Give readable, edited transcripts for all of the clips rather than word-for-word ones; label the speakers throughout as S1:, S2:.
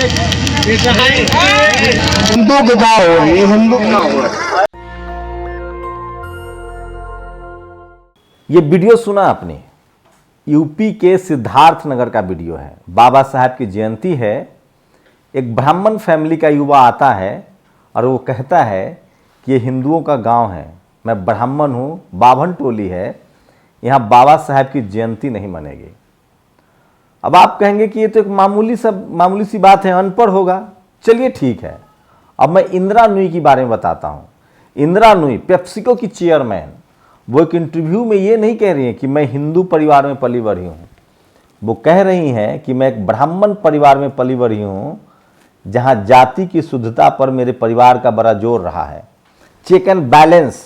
S1: हिंदू के गाँव हो, ये हिंदू का हो।
S2: ये वीडियो सुना आपने, यूपी के सिद्धार्थ नगर का वीडियो है। बाबा साहब की जयंती है। एक ब्राह्मण फैमिली का युवा आता है और वो कहता है कि ये हिंदुओं का गांव है, मैं ब्राह्मण हूँ, बाभन टोली है, यहाँ बाबा साहब की जयंती नहीं मनेगी। अब आप कहेंगे कि ये तो एक मामूली सी बात है, अनपढ़ होगा। चलिए ठीक है। अब मैं इंदिरा नूई के बारे में बताता हूँ। इंदिरा नूई पेप्सिको की चेयरमैन, वो एक इंटरव्यू में ये नहीं कह रही हैं कि मैं हिंदू परिवार में पली बढ़ी हूँ। वो कह रही हैं कि मैं एक ब्राह्मण परिवार में पली बढ़ी हूँ, जहाँ जाति की शुद्धता पर मेरे परिवार का बड़ा जोर रहा है। Check and balance.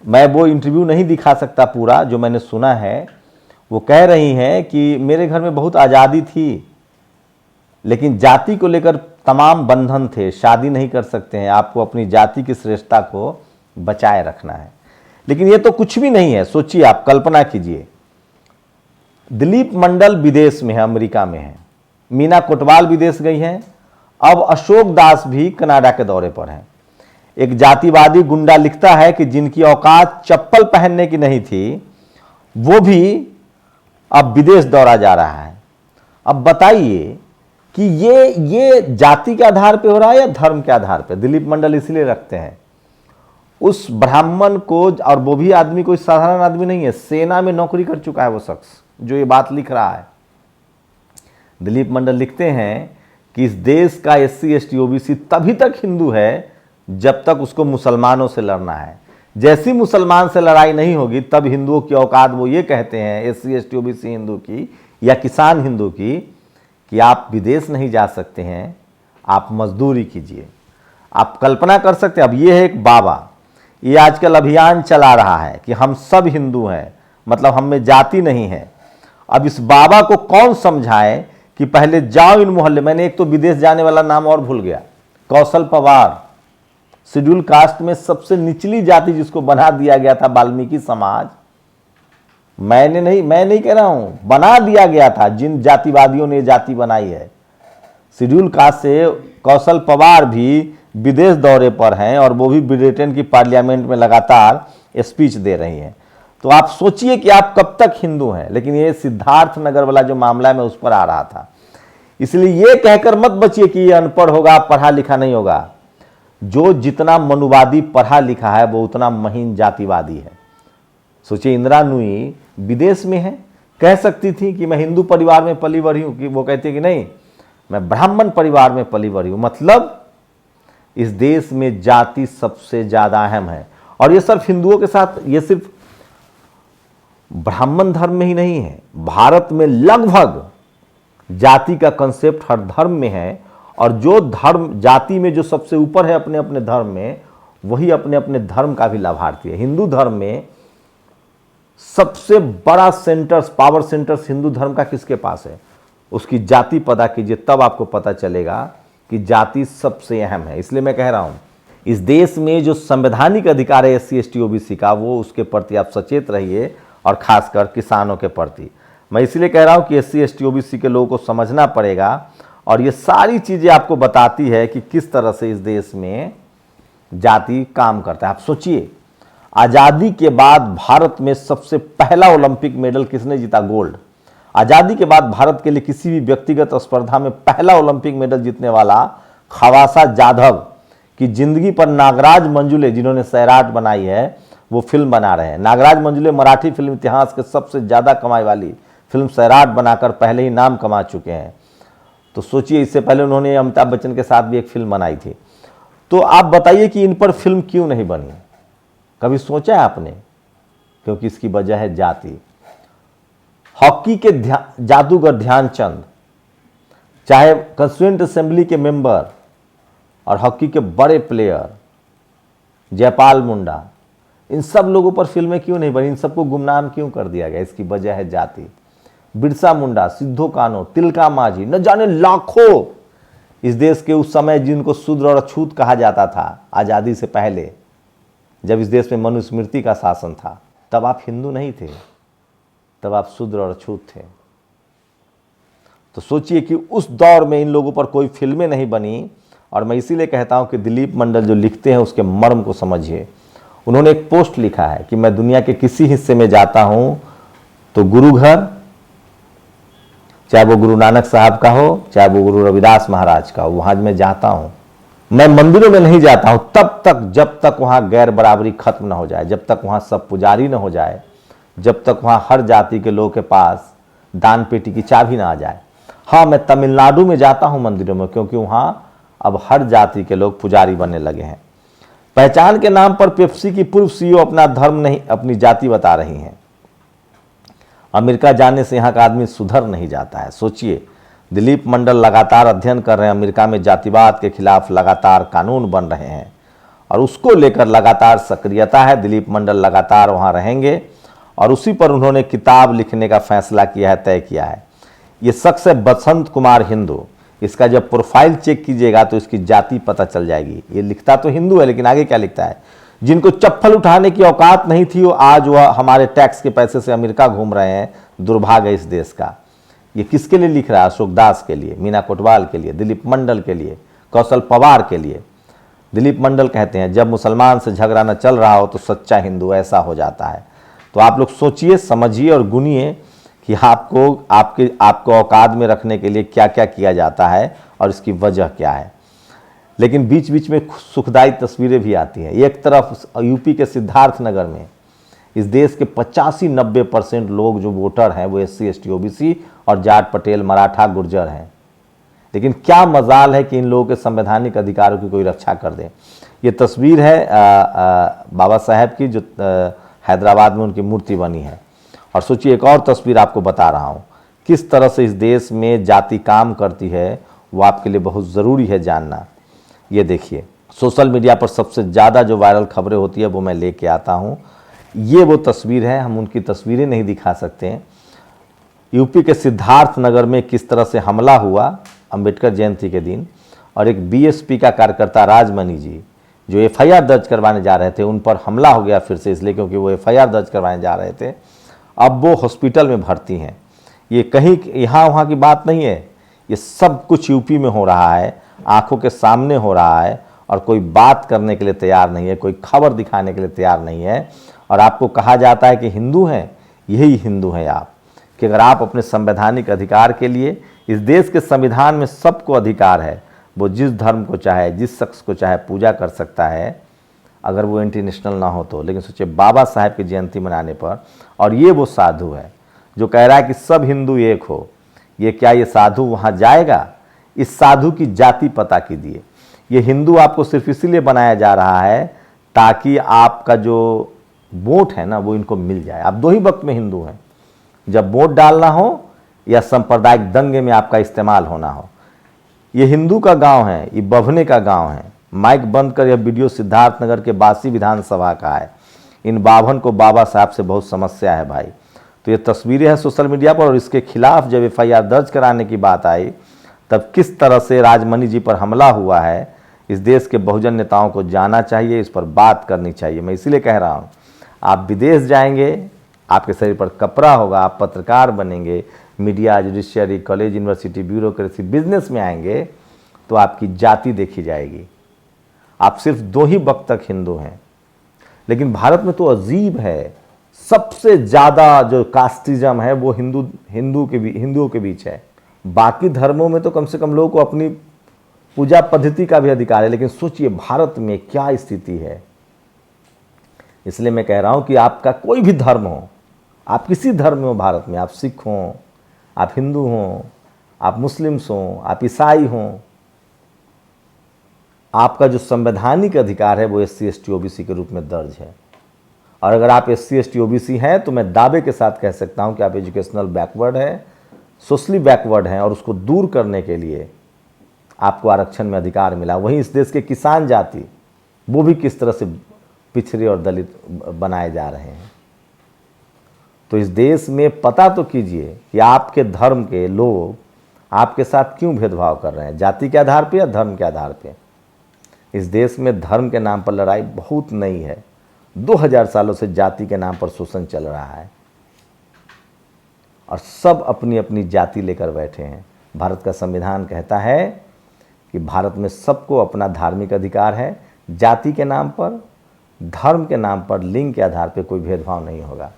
S2: मैं वो इंटरव्यू नहीं दिखा सकता पूरा, जो मैंने सुना है। वो कह रही हैं कि मेरे घर में बहुत आज़ादी थी, लेकिन जाति को लेकर तमाम बंधन थे, शादी नहीं कर सकते हैं, आपको अपनी जाति की श्रेष्ठता को बचाए रखना है। लेकिन ये तो कुछ भी नहीं है। सोचिए, आप कल्पना कीजिए, दिलीप मंडल विदेश में है, अमेरिका में है, मीना कोटवाल विदेश गई हैं, अब अशोक दास भी कनाडा के दौरे पर हैं। एक जातिवादी गुंडा लिखता है कि जिनकी औकात चप्पल पहनने की नहीं थी, वो भी अब विदेश दौरा जा रहा है। अब बताइए कि ये जाति के आधार पे हो रहा है या धर्म के आधार पे? दिलीप मंडल इसलिए रखते हैं उस ब्राह्मण को, और वो भी आदमी कोई साधारण आदमी नहीं है, सेना में नौकरी कर चुका है वो शख्स जो ये बात लिख रहा है। दिलीप मंडल लिखते हैं कि इस देश का SC ST OBC तभी तक हिंदू है जब तक उसको मुसलमानों से लड़ना है। जैसी मुसलमान से लड़ाई नहीं होगी, तब हिंदुओं की औकात, वो ये कहते हैं SC ST OBC हिंदू की या किसान हिंदू की, कि आप विदेश नहीं जा सकते हैं, आप मजदूरी कीजिए। आप कल्पना कर सकते हैं। अब ये है एक बाबा, ये आजकल अभियान चला रहा है कि हम सब हिंदू हैं, मतलब हम में जाति नहीं है। अब इस बाबा को कौन समझाए कि पहले जाओ इन मोहल्ले। मैंने एक तो विदेश जाने वाला नाम और भूल गया, कौशल पवार, शेड्यूल कास्ट में सबसे निचली जाति जिसको बना दिया गया था वाल्मीकि समाज। मैं नहीं कह रहा हूं, बना दिया गया था, जिन जातिवादियों ने जाति बनाई है। शेड्यूल कास्ट से कौशल पवार भी विदेश दौरे पर हैं और वो भी ब्रिटेन की पार्लियामेंट में लगातार स्पीच दे रही हैं। तो आप सोचिए कि आप कब तक हिंदू हैं। लेकिन ये सिद्धार्थ नगर वाला जो मामला है, मैं उस पर आ रहा था। इसलिए ये कहकर मत बचिए कि ये अनपढ़ होगा, पढ़ा लिखा नहीं होगा। जो जितना मनुवादी पढ़ा लिखा है, वो उतना महीन जातिवादी है। सोचिए, इंदिरा नूई विदेश में है, कह सकती थी कि मैं हिंदू परिवार में पली बढ़ी हूं, कि वो कहती है कि नहीं, मैं ब्राह्मण परिवार में पली बढ़ी हूं। मतलब इस देश में जाति सबसे ज्यादा अहम है। और ये सिर्फ हिंदुओं के साथ, ये सिर्फ ब्राह्मण धर्म में ही नहीं है, भारत में लगभग जाति का कंसेप्ट हर धर्म में है। और जो धर्म जाति में जो सबसे ऊपर है अपने अपने धर्म में, वही अपने अपने धर्म का भी लाभार्थी है। हिंदू धर्म में सबसे बड़ा सेंटर्स, पावर सेंटर्स हिंदू धर्म का किसके पास है? उसकी जाति पता कीजिए, तब आपको पता चलेगा कि जाति सबसे अहम है। इसलिए मैं कह रहा हूं, इस देश में जो संवैधानिक अधिकार है SC ST OBC का, वो उसके प्रति आप सचेत रहिए, और खासकर किसानों के प्रति। मैं इसलिए कह रहा हूं कि SC ST OBC के लोगों को समझना पड़ेगा। और ये सारी चीजें आपको बताती है कि किस तरह से इस देश में जाति काम करता है। आप सोचिए, आजादी के बाद भारत में सबसे पहला ओलंपिक मेडल किसने जीता? गोल्ड। आजादी के बाद भारत के लिए किसी भी व्यक्तिगत स्पर्धा में पहला ओलंपिक मेडल जीतने वाला खवासा जाधव की जिंदगी पर नागराज मंजुले, जिन्होंने सैराट बनाई है, वो फिल्म बना रहे हैं। नागराज मंजुले मराठी फिल्म इतिहास के सबसे ज्यादा कमाई वाली फिल्म सैराट बनाकर पहले ही नाम कमा चुके हैं। तो सोचिए, इससे पहले उन्होंने अमिताभ बच्चन के साथ भी एक फिल्म बनाई थी। तो आप बताइए कि इन पर फिल्म क्यों नहीं बनी? कभी सोचा है आपने? क्योंकि इसकी वजह है जाति। हॉकी के जादूगर ध्यानचंद, चाहे कंस्टिट्यूएंट असेंबली के मेंबर और हॉकी के बड़े प्लेयर जयपाल मुंडा, इन सब लोगों पर फिल्में क्यों नहीं बनी? इन सबको गुमनाम क्यों कर दिया गया? इसकी वजह है जाति। बिरसा मुंडा, सिद्धो कान्हो, तिलका मांझी, न जाने लाखों इस देश के उस समय जिनको शूद्र और अछूत कहा जाता था, आजादी से पहले जब इस देश में मनुस्मृति का शासन था, तब आप हिंदू नहीं थे, तब आप शूद्र और अछूत थे। तो सोचिए कि उस दौर में इन लोगों पर कोई फिल्में नहीं बनी। और मैं इसीलिए कहता हूं कि दिलीप मंडल जो लिखते हैं उसके मर्म को समझिए। उन्होंने एक पोस्ट लिखा है कि मैं दुनिया के किसी हिस्से में जाता हूं तो गुरु घर, चाहे वो गुरु नानक साहब का हो, चाहे वो गुरु रविदास महाराज का हो, वहां मैं जाता हूं। मैं मंदिरों में नहीं जाता हूं तब तक जब तक वहां गैर बराबरी खत्म ना हो जाए, जब तक वहां सब पुजारी ना हो जाए, जब तक वहां हर जाति के लोगों के पास दान पेटी की चाबी ना आ जाए। हाँ, मैं तमिलनाडु में जाता हूं मंदिरों में, क्योंकि वहां अब हर जाति के लोग पुजारी बनने लगे हैं। पहचान के नाम पर पेप्सी की पूर्व सीईओ अपना धर्म नहीं, अपनी जाति बता रही हैं। अमेरिका जाने से यहाँ का आदमी सुधर नहीं जाता है। सोचिए, दिलीप मंडल लगातार अध्ययन कर रहे हैं, अमेरिका में जातिवाद के खिलाफ लगातार कानून बन रहे हैं और उसको लेकर लगातार सक्रियता है। दिलीप मंडल लगातार वहाँ रहेंगे और उसी पर उन्होंने किताब लिखने का फैसला किया है, तय किया है। ये शख्स है बसंत कुमार हिंदू। इसका जब प्रोफाइल चेक कीजिएगा तो इसकी जाति पता चल जाएगी। ये लिखता तो हिंदू है, लेकिन आगे क्या लिखता है, जिनको चप्पल उठाने की औकात नहीं थी वो आज वह हमारे टैक्स के पैसे से अमेरिका घूम रहे हैं। दुर्भाग्य इस देश का। ये किसके लिए लिख रहा है? अशोक दास के लिए, मीना कोटवाल के लिए, दिलीप मंडल के लिए, कौशल पवार के लिए। दिलीप मंडल कहते हैं जब मुसलमान से झगड़ा न चल रहा हो तो सच्चा हिंदू ऐसा हो जाता है। तो आप लोग सोचिए, समझिए और गुनिए कि आपको औकात में रखने के लिए क्या क्या किया जाता है और इसकी वजह क्या है। लेकिन बीच बीच में सुखदायी तस्वीरें भी आती हैं। एक तरफ यूपी के सिद्धार्थनगर में इस देश के 85-90% लोग जो वोटर हैं वो SC ST OBC और जाट पटेल मराठा गुर्जर हैं। लेकिन क्या मजाल है कि इन लोगों के संवैधानिक अधिकारों की कोई रक्षा कर दे। ये तस्वीर है बाबा साहेब की, जो हैदराबाद में उनकी मूर्ति बनी है। और सोचिए, एक और तस्वीर आपको बता रहा हूँ किस तरह से इस देश में जाति काम करती है, वो आपके लिए बहुत ज़रूरी है जानना। ये देखिए, सोशल मीडिया पर सबसे ज़्यादा जो वायरल खबरें होती है वो मैं लेके आता हूँ। ये वो तस्वीर है, हम उनकी तस्वीरें नहीं दिखा सकते हैं। यूपी के सिद्धार्थनगर में किस तरह से हमला हुआ अंबेडकर जयंती के दिन, और एक BSP का कार्यकर्ता राजमणि जी जो FIR दर्ज करवाने जा रहे थे, उन पर हमला हो गया फिर से, इसलिए क्योंकि वो FIR दर्ज करवाने जा रहे थे। अब वो हॉस्पिटल में भर्ती हैं। ये कहीं यहाँ वहाँ की बात नहीं है, ये सब कुछ यूपी में हो रहा है, आंखों के सामने हो रहा है, और कोई बात करने के लिए तैयार नहीं है, कोई खबर दिखाने के लिए तैयार नहीं है। और आपको कहा जाता है कि हिंदू हैं, यही हिंदू हैं आप, कि अगर आप अपने संवैधानिक अधिकार के लिए, इस देश के संविधान में सबको अधिकार है, वो जिस धर्म को चाहे, जिस शख्स को चाहे पूजा कर सकता है, अगर वो इंटरनेशनल ना हो तो। लेकिन सोचिए, बाबा साहेब की जयंती मनाने पर, और ये वो साधु है जो कह रहा है कि सब हिंदू एक हो, ये क्या ये साधु वहाँ जाएगा? इस साधु की जाति पता कीजिए। ये हिंदू आपको सिर्फ इसीलिए बनाया जा रहा है ताकि आपका जो वोट है ना वो इनको मिल जाए। आप दो ही वक्त में हिंदू हैं, जब वोट डालना हो या सांप्रदायिक दंगे में आपका इस्तेमाल होना हो। ये हिंदू का गांव है, ये बभने का गांव है। माइक बंद कर, यह वीडियो सिद्धार्थनगर के बासी विधानसभा का है। इन बाभन को बाबा साहब से बहुत समस्या है भाई। तो ये तस्वीरें हैं सोशल मीडिया पर, और इसके खिलाफ जब FIR दर्ज कराने की बात आई तब किस तरह से राजमणि जी पर हमला हुआ है, इस देश के बहुजन नेताओं को जाना चाहिए, इस पर बात करनी चाहिए। मैं इसीलिए कह रहा हूँ, आप विदेश जाएंगे, आपके शरीर पर कपड़ा होगा, आप पत्रकार बनेंगे, media, judiciary, college, university, bureaucracy, business में आएंगे तो आपकी जाति देखी जाएगी। आप सिर्फ 2 ही वक्त तक हिंदू हैं। लेकिन भारत में तो अजीब है, सबसे ज़्यादा जो कास्टिज्म है वो हिंदुओं के बीच है। बाकी धर्मों में तो कम से कम लोगों को अपनी पूजा पद्धति का भी अधिकार है, लेकिन सोचिए भारत में क्या स्थिति है। इसलिए मैं कह रहा हूं कि आपका कोई भी धर्म हो, आप किसी धर्म में हो भारत में, आप सिख हों, आप हिंदू हों, आप मुस्लिम्स हों, आप ईसाई हों, आपका जो संवैधानिक अधिकार है वो SC ST OBC के रूप में दर्ज है। और अगर आप SC ST OBC हैं तो मैं दावे के साथ कह सकता हूं कि आप एजुकेशनल बैकवर्ड है, सोशली बैकवर्ड हैं, और उसको दूर करने के लिए आपको आरक्षण में अधिकार मिला। वहीं इस देश के किसान जाति, वो भी किस तरह से पिछड़े और दलित बनाए जा रहे हैं। तो इस देश में पता तो कीजिए कि आपके धर्म के लोग आपके साथ क्यों भेदभाव कर रहे हैं, जाति के आधार पे या धर्म के आधार पे। इस देश में धर्म के नाम पर लड़ाई बहुत नई है, 2000 सालों से जाति के नाम पर शोषण चल रहा है और सब अपनी अपनी जाति लेकर बैठे हैं। भारत का संविधान कहता है कि भारत में सबको अपना धार्मिक अधिकार है, जाति के नाम पर, धर्म के नाम पर, लिंग के आधार पर कोई भेदभाव नहीं होगा।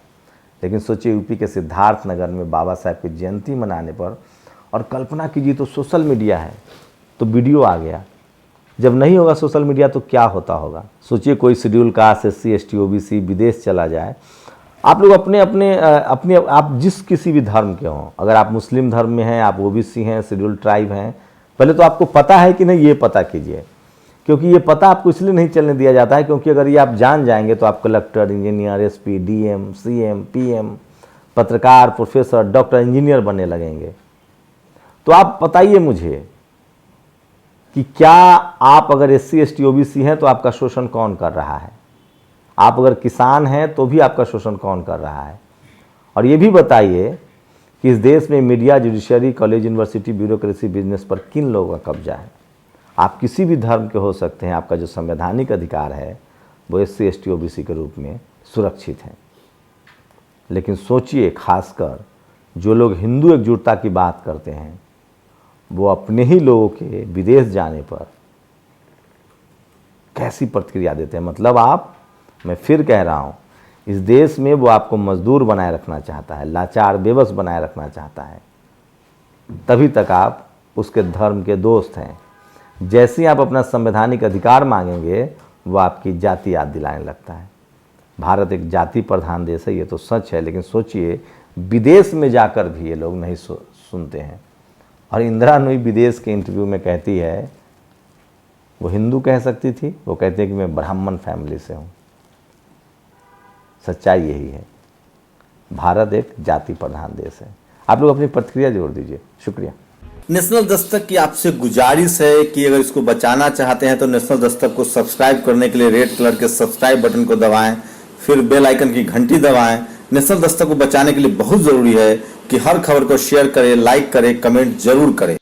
S2: लेकिन सोचिए यूपी के सिद्धार्थ नगर में बाबा साहब की जयंती मनाने पर, और कल्पना कीजिए तो सोशल मीडिया है तो वीडियो आ गया, जब नहीं होगा सोशल मीडिया तो क्या होता होगा। सोचिए कोई schedule caste, SC ST OBC विदेश चला जाए, आप लोग अपने आप जिस किसी भी धर्म के हों, अगर आप मुस्लिम धर्म में हैं, आप OBC हैं, शेड्यूल ट्राइब हैं, पहले तो आपको पता है कि नहीं ये पता कीजिए, क्योंकि ये पता आपको इसलिए नहीं चलने दिया जाता है क्योंकि अगर ये आप जान जाएंगे तो आप collector, engineer, SP, DM, CM, PM, पत्रकार, प्रोफेसर, डॉक्टर, इंजीनियर बनने लगेंगे। तो आप बताइए मुझे कि क्या आप अगर SC ST OBC हैं तो आपका शोषण कौन कर रहा है? आप अगर किसान हैं तो भी आपका शोषण कौन कर रहा है? और ये भी बताइए कि इस देश में media, judiciary, college, university, bureaucracy, business पर किन लोगों का कब्जा है? आप किसी भी धर्म के हो सकते हैं, आपका जो संवैधानिक अधिकार है वो SC ST OBC के रूप में सुरक्षित है। लेकिन सोचिए, खासकर जो लोग हिंदू एकजुटता की बात करते हैं वो अपने ही लोगों के विदेश जाने पर कैसी प्रतिक्रिया देते हैं। मतलब मैं फिर कह रहा हूँ, इस देश में वो आपको मजदूर बनाए रखना चाहता है, लाचार बेबस बनाए रखना चाहता है, तभी तक आप उसके धर्म के दोस्त हैं। जैसे ही आप अपना संवैधानिक अधिकार मांगेंगे वो आपकी जाति याद दिलाने लगता है। भारत एक जाति प्रधान देश है, ये तो सच है, लेकिन सोचिए विदेश में जाकर भी ये लोग नहीं सुनते हैं। और इंदिरा नूई विदेश के इंटरव्यू में कहती है, वो हिंदू कह सकती थी, वो कहती है कि मैं ब्राह्मण फैमिली से हूँ। सच्चाई यही है, भारत एक जाति प्रधान देश है। आप लोग अपनी प्रतिक्रिया जरूर दीजिए। शुक्रिया।
S3: नेशनल दस्तक की आपसे गुजारिश है कि अगर इसको बचाना चाहते हैं तो नेशनल दस्तक को सब्सक्राइब करने के लिए रेड कलर के सब्सक्राइब बटन को दबाएं, फिर बेल आइकन की घंटी दबाएं। नेशनल दस्तक को बचाने के लिए बहुत जरूरी है कि हर खबर को शेयर करें, लाइक करें, कमेंट जरूर करें।